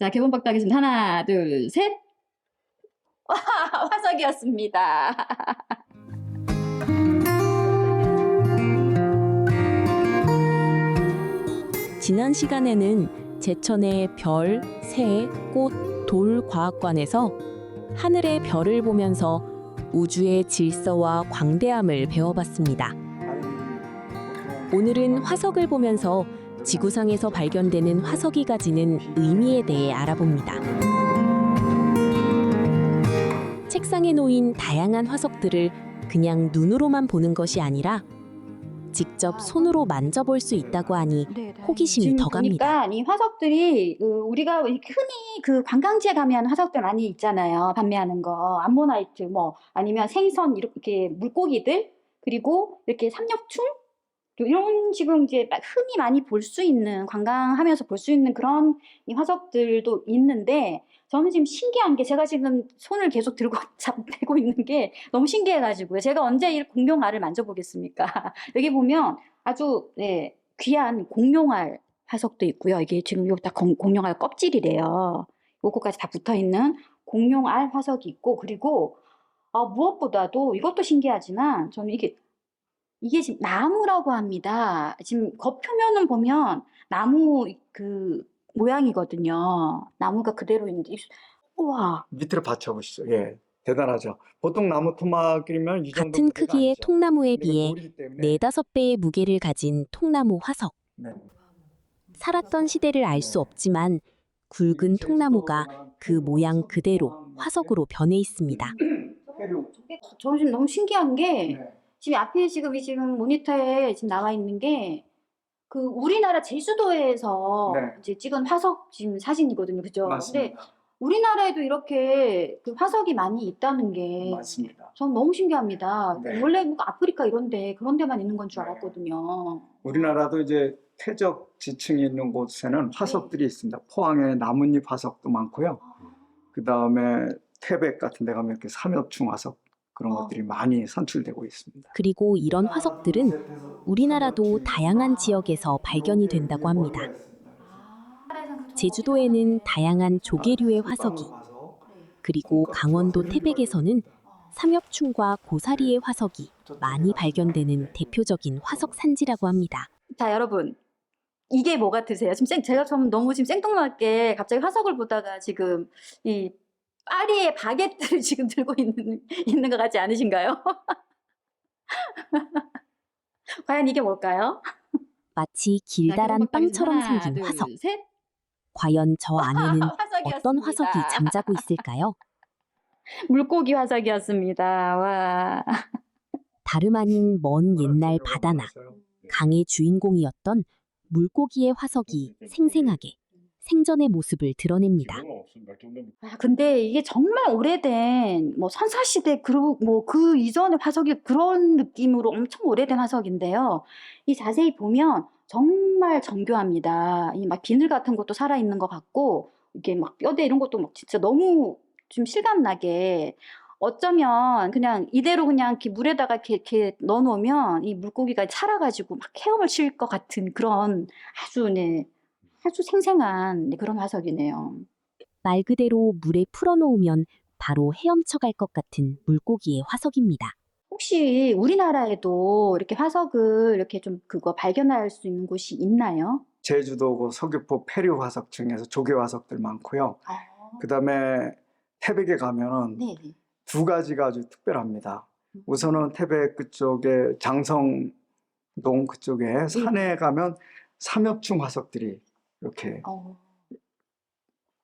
자, 개봉박도 하겠습니다. 하나, 둘, 셋. 와, 화석이었습니다. 지난 시간에는 제천의 별, 새, 꽃, 돌 과학관에서 하늘의 별을 보면서 우주의 질서와 광대함을 배워봤습니다. 오늘은 화석을 보면서 지구상에서 발견되는 화석이 가지는 의미에 대해 알아봅니다. 책상에 놓인 다양한 화석들을 그냥 눈으로만 보는 것이 아니라 직접 손으로 만져볼 수 있다고 하니 호기심이 더 갑니다. 보니까 이 화석들이 우리가 흔히 그 관광지에 가면 화석들 많이 있잖아요. 판매하는 거 암모나이트 뭐 아니면 생선 이렇게 물고기들 그리고 이렇게 삼엽충 이런 지금 이제 흔히 많이 볼 수 있는 관광하면서 볼 수 있는 그런 이 화석들도 있는데 저는 지금 신기한 게 제가 지금 손을 계속 들고 대고 있는 게 너무 신기해가지고요. 제가 언제 이 공룡알을 만져보겠습니까? 여기 보면 아주 네, 귀한 공룡알 화석도 있고요. 이게 지금 여기 다 공룡알 껍질이래요. 요거까지 다 붙어있는 공룡알 화석이 있고 그리고 무엇보다도 이것도 신기하지만 저는 이게 지금 나무라고 합니다. 지금 겉표면을 보면 나무 그 모양이거든요. 나무가 그대로 있는데 우와. 밑으로 받쳐보시죠. 예, 대단하죠. 보통 나무 토막이면 이 정도 같은 무게가 크기의 아니죠. 통나무에 근데 비해 돌이기 때문에 4~5배의 무게를 가진 통나무 화석. 네. 살았던 시대를 알 수 없지만 굵은 통나무가 그 모양 그대로 화석으로 변해 있습니다. 저는 지금 너무 신기한 게 네. 지금 앞에 지금 모니터에 지금 나와 있는 게 그 우리나라 제주도에서 네. 이제 찍은 화석 지금 사진이거든요. 그죠? 근데 맞습니다. 우리나라에도 이렇게 그 화석이 많이 있다는 게 맞습니다. 전 너무 신기합니다. 네. 원래 뭐 아프리카 그런 데만 있는 건 줄 네. 알았거든요. 우리나라도 이제 퇴적 지층이 있는 곳에는 화석들이 있습니다. 포항에 나뭇잎 화석도 많고요. 그 다음에 태백 같은 데 가면 이렇게 삼엽충 화석 그런 것들이 많이 선출되고 있습니다. 그리고 이런 화석들은 우리나라도 다양한 지역에서 발견이 된다고 합니다. 제주도에는 다양한 조개류의 화석이, 그리고 강원도 태백에서는 삼엽충과 고사리의 화석이 많이 발견되는 대표적인 화석 산지라고 합니다. 자, 여러분. 이게 뭐 같으세요? 지금 제가 너무 지금 생뚱맞게 갑자기 화석을 보다가 지금 이 파리의 바게트를 지금 들고 있는 것 같지 않으신가요? 과연 이게 뭘까요? 마치 길다란 빵처럼 생긴 화석. 둘, 셋. 과연 저 안에는 화석이었습니다. 어떤 화석이 잠자고 있을까요? 물고기 화석이었습니다. 와. 다름 아닌 먼 옛날 바다나 강의 주인공이었던 물고기의 화석이 생생하게 생전의 모습을 드러냅니다. 근데 이게 정말 오래된 뭐 선사시대 그리고 뭐 그 이전의 화석이 그런 느낌으로 엄청 오래된 화석인데요. 이 자세히 보면 정말 정교합니다. 이 막 비늘 같은 것도 살아있는 것 같고 이게 막 뼈대 이런 것도 막 진짜 너무 좀 실감나게 어쩌면 그냥 이대로 그냥 이렇게 물에다가 이렇게 넣어놓으면 이 물고기가 살아가지고 막 헤엄을 칠 것 같은 그런 아주 생생한 그런 화석이네요. 말 그대로 물에 풀어놓으면 바로 헤엄쳐 갈 것 같은 물고기의 화석입니다. 혹시 우리나라에도 이렇게 화석을 이렇게 좀 그거 발견할 수 있는 곳이 있나요? 제주도 그 서귀포 페류 화석 중에서 조개 화석들 많고요. 그 다음에 태백에 가면은 네. 두 가지가 아주 특별합니다. 우선은 태백 그쪽에 장성동 그쪽에 산에 가면 삼엽충 화석들이 이렇게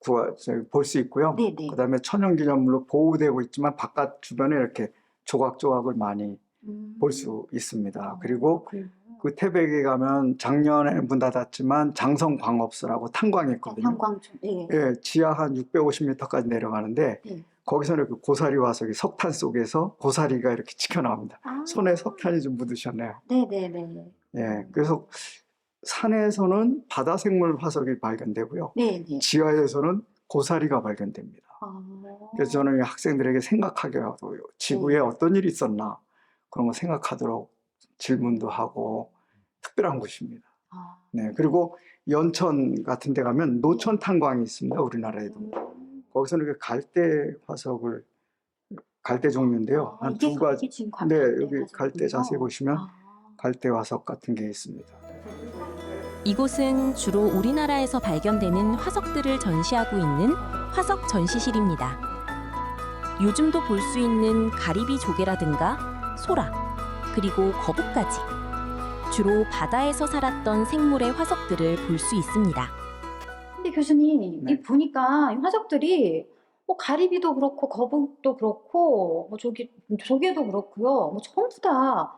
볼 수 있고요. 네네. 그 다음에 천연기념물로 보호되고 있지만 바깥 주변에 이렇게 조각조각을 많이 볼 수 있습니다. 그리고 그 태백에 가면 작년에 문 닫았지만 장성광업소라고 탄광이 있거든요. 탄광, 네. 예, 지하 한 650m까지 내려가는데 네. 거기서는 그 고사리 화석이 석탄 속에서 고사리가 이렇게 찍혀 나옵니다. 손에 석탄이 좀 묻으셨네요. 네네네. 예, 그래서 산에서는 바다생물 화석이 발견되고요. 네네. 지하에서는 고사리가 발견됩니다. 그래서 저는 학생들에게 생각하게 하고 지구에 어떤 일이 있었나 그런 거 생각하도록 질문도 하고 특별한 곳입니다. 네, 그리고 연천 같은 데 가면 노천 탄광이 있습니다. 우리나라에도. 거기서는 그 갈대 화석을 갈대 종류인데요. 한 두 가지. 이게 지금 네, 갈대 여기 갈대 화석이군요. 자세히 보시면 아. 갈대 화석 같은 게 있습니다. 이곳은 주로 우리나라에서 발견되는 화석들을 전시하고 있는 화석 전시실입니다. 요즘도 볼 수 있는 가리비 조개라든가 소라, 그리고 거북까지 주로 바다에서 살았던 생물의 화석들을 볼 수 있습니다. 근데 교수님, 네. 이 보니까 이 화석들이 뭐 가리비도 그렇고 거북도 그렇고 뭐 조개도 그렇고요. 뭐 전부 다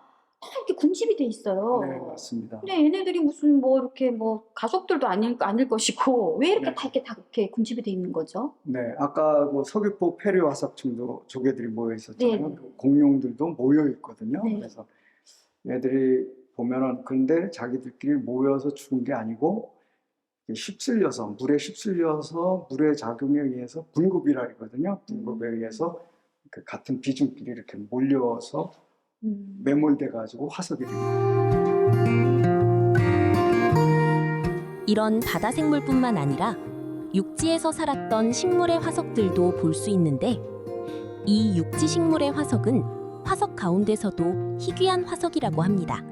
이렇게 군집이 돼 있어요. 네, 맞습니다. 근데 얘네들이 무슨 뭐 이렇게 뭐 가족들도 아닐 것이고 왜 이렇게 네. 다 이렇게 군집이 돼 있는 거죠? 네, 아까 뭐 서귀포 페리 화석층도 조개들이 모여 있었잖아요. 네. 그 공룡들도 모여 있거든요. 네. 그래서 얘들이 보면은 근데 자기들끼리 모여서 죽은 게 아니고 휩쓸려서 물에 휩쓸려서 물의 작용에 의해서 분급이라 하거든요. 분급에 의해서 그 같은 비중끼리 이렇게 몰려서 매몰돼 가지고 화석이 됩니다. 이런 바다 생물뿐만 아니라 육지에서 살았던 식물의 화석들도 볼 수 있는데 이 육지 식물의 화석은 화석 가운데서도 희귀한 화석이라고 합니다.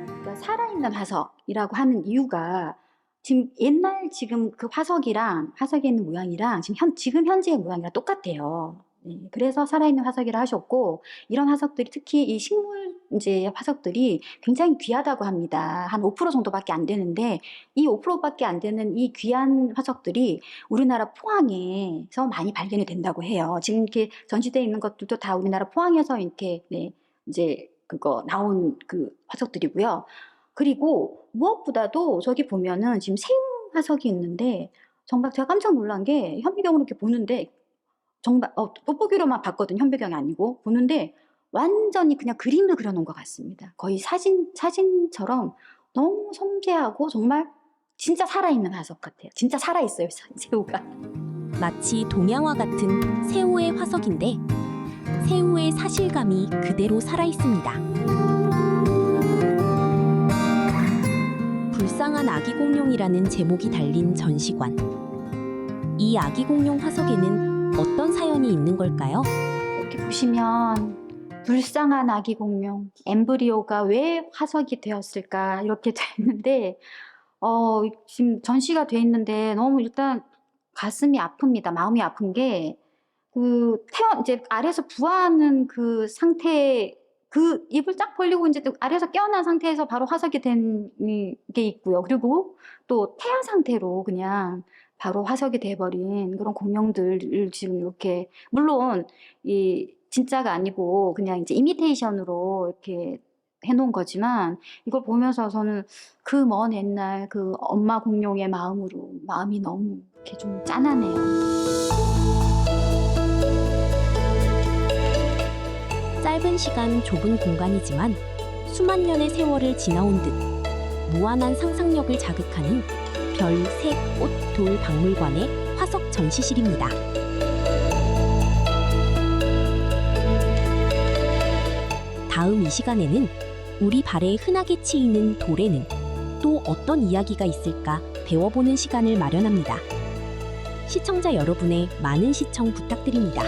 그러니까 살아있는 화석이라고 하는 이유가 지금 그 화석에 있는 모양이랑 지금 현재의 모양이랑 똑같아요. 네, 그래서 살아있는 화석이라 하셨고, 이런 화석들이 특히 이 식물제 화석들이 굉장히 귀하다고 합니다. 한 5% 정도밖에 안 되는데, 이 5%밖에 안 되는 이 귀한 화석들이 우리나라 포항에서 많이 발견이 된다고 해요. 지금 이렇게 전시되어 있는 것들도 다 우리나라 포항에서 이렇게 이제 그거 나온 그 화석들이고요. 그리고 무엇보다도 저기 보면은 지금 새우 화석이 있는데 정말 제가 깜짝 놀란 게 현미경으로 이렇게 보는데 정말 돋보기로만 봤거든. 현미경이 아니고 보는데 완전히 그냥 그림을 그려놓은 것 같습니다. 거의 사진처럼 너무 섬세하고 정말 진짜 살아있는 화석 같아요. 진짜 살아있어요, 새우가. 마치 동양화 같은 새우의 화석인데 새우의 사실감이 그대로 살아있습니다. 불쌍한 아기 공룡이라는 제목이 달린 전시관. 이 아기 공룡 화석에는 어떤 사연이 있는 걸까요? 이렇게 보시면 불쌍한 아기 공룡, 엠브리오가 왜 화석이 되었을까 이렇게 돼 있는데 지금 전시가 돼 있는데 너무 일단 가슴이 아픕니다. 마음이 아픈 게 이제 알에서 부화하는 그 상태, 그 입을 쫙 벌리고 이제 또 알에서 깨어난 상태에서 바로 화석이 된 게 있고요. 그리고 또 태아 상태로 그냥 바로 화석이 돼버린 그런 공룡들을 지금 이렇게, 물론 이 진짜가 아니고 그냥 이제 이미테이션으로 이렇게 해놓은 거지만 이걸 보면서 저는 그 먼 옛날 그 엄마 공룡의 마음이 너무 이렇게 좀 짠하네요. 짧은 시간 좁은 공간이지만 수만 년의 세월을 지나온 듯 무한한 상상력을 자극하는 별, 색, 꽃, 돌 박물관의 화석 전시실입니다. 다음 이 시간에는 우리 발에 흔하게 치이는 돌에는 또 어떤 이야기가 있을까 배워보는 시간을 마련합니다. 시청자 여러분의 많은 시청 부탁드립니다.